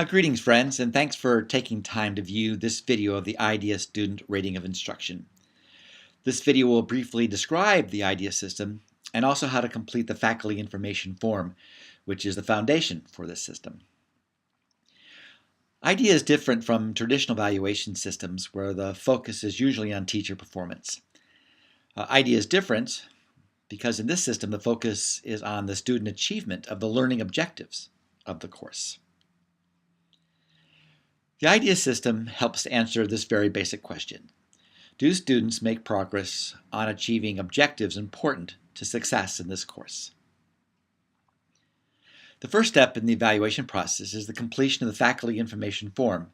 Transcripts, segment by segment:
Greetings, friends, and thanks for taking time to view this video of the IDEA Student Rating of Instruction. This video will briefly describe the IDEA system and also how to complete the faculty information form, which is the foundation for this system. IDEA is different from traditional evaluation systems where the focus is usually on teacher performance. IDEA is different because in this system the focus is on the student achievement of the learning objectives of the course. The IDEA system helps to answer this very basic question. Do students make progress on achieving objectives important to success in this course? The first step in the evaluation process is the completion of the faculty information form,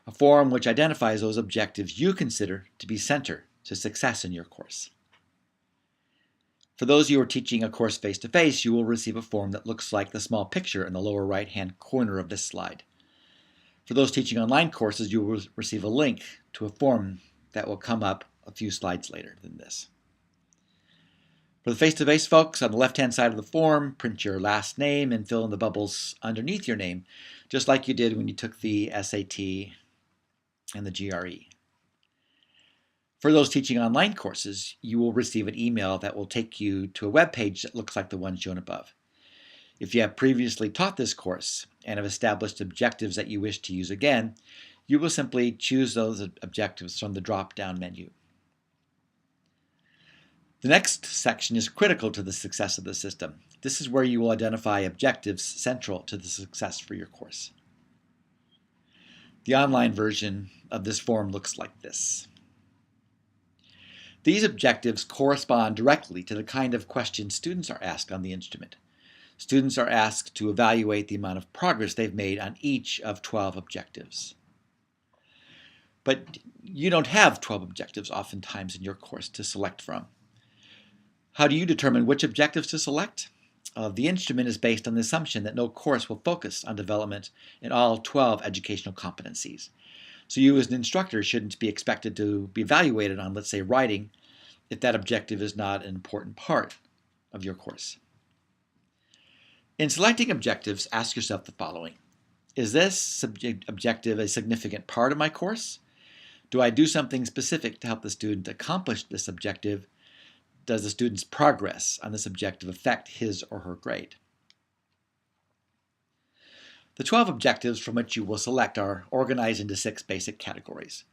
a form which identifies those objectives you consider to be central to success in your course. For those of you who are teaching a course face-to-face, you will receive a form that looks like the small picture in the lower right-hand corner of this slide. For those teaching online courses, you will receive a link to a form that will come up a few slides later than this. For the face-to-face folks, on the left-hand side of the form, print your last name and fill in the bubbles underneath your name, just like you did when you took the SAT and the GRE. For those teaching online courses, you will receive an email that will take you to a web page that looks like the one shown above. If you have previously taught this course and have established objectives that you wish to use again, you will simply choose those objectives from the drop-down menu. The next section is critical to the success of the system. This is where you will identify objectives central to the success for your course. The online version of this form looks like this. These objectives correspond directly to the kind of questions students are asked on the instrument. Students are asked to evaluate the amount of progress they've made on each of 12 objectives. But you don't have 12 objectives oftentimes in your course to select from. How do you determine which objectives to select? The instrument is based on the assumption that no course will focus on development in all 12 educational competencies. So you as an instructor shouldn't be expected to be evaluated on, let's say, writing, if that objective is not an important part of your course. In selecting objectives, ask yourself the following. Is this objective a significant part of my course? Do I do something specific to help the student accomplish this objective? Does the student's progress on this objective affect his or her grade? The 12 objectives from which you will select are organized into 6 basic categories: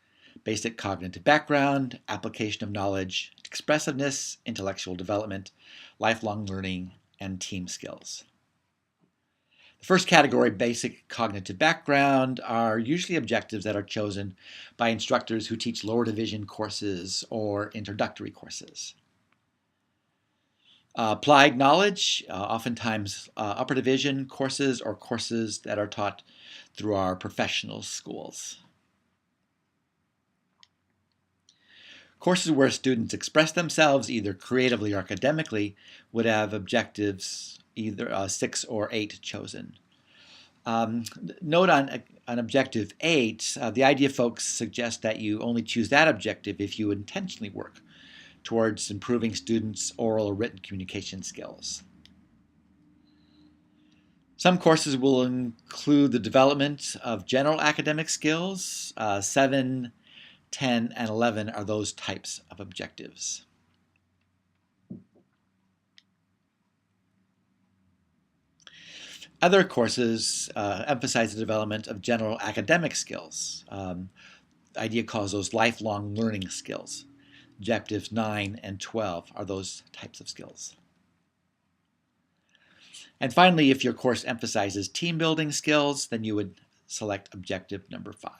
basic cognitive background, application of knowledge, expressiveness, intellectual development, lifelong learning, and team skills. The first category, basic cognitive background, are usually objectives that are chosen by instructors who teach lower division courses or introductory courses. Applied knowledge, oftentimes upper division courses or courses that are taught through our professional schools. Courses where students express themselves either creatively or academically would have objectives either 6 or 8 chosen. Note on objective 8, the IDEA folks suggest that you only choose that objective if you intentionally work towards improving students' oral or written communication skills. Some courses will include the development of general academic skills. 7, 10, and 11 are those types of objectives. Other courses emphasize the development of general academic skills. IDEA calls those lifelong learning skills. Objectives 9 and 12 are those types of skills. And finally, if your course emphasizes team building skills, then you would select objective number 5.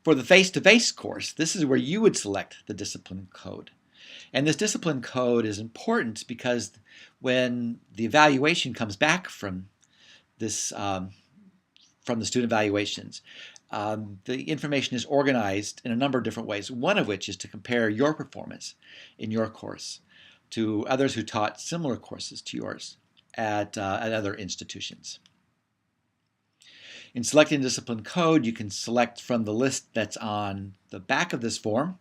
For the face-to-face course, this is where you would select the discipline code. And this discipline code is important because when the evaluation comes back from this, from the student evaluations, the information is organized in a number of different ways, one of which is to compare your performance in your course to others who taught similar courses to yours at other institutions. In selecting discipline code, you can select from the list that's on the back of this form,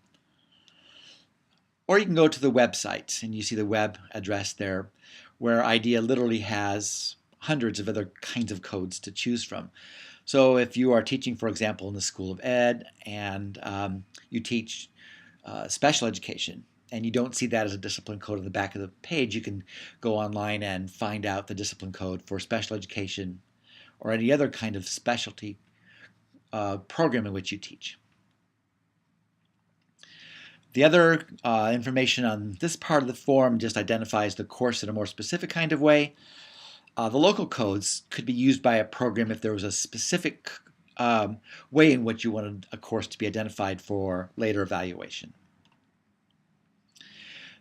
or you can go to the website and you see the web address there where IDEA literally has hundreds of other kinds of codes to choose from. So if you are teaching, for example, in the School of Ed and you teach special education and you don't see that as a discipline code on the back of the page, you can go online and find out the discipline code for special education or any other kind of specialty program in which you teach. The other information on this part of the form just identifies the course in a more specific kind of way. The local codes could be used by a program if there was a specific way in which you wanted a course to be identified for later evaluation.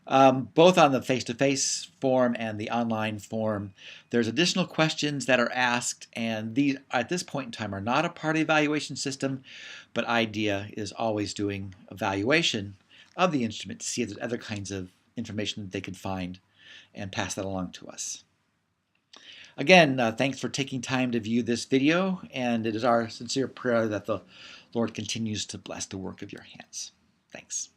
Both on the face-to-face form and the online form, there's additional questions that are asked, and these at this point in time are not a part of the evaluation system, but IDEA is always doing evaluation of the instrument to see if there's other kinds of information that they can find and pass that along to us. Again, thanks for taking time to view this video, and it is our sincere prayer that the Lord continues to bless the work of your hands. Thanks.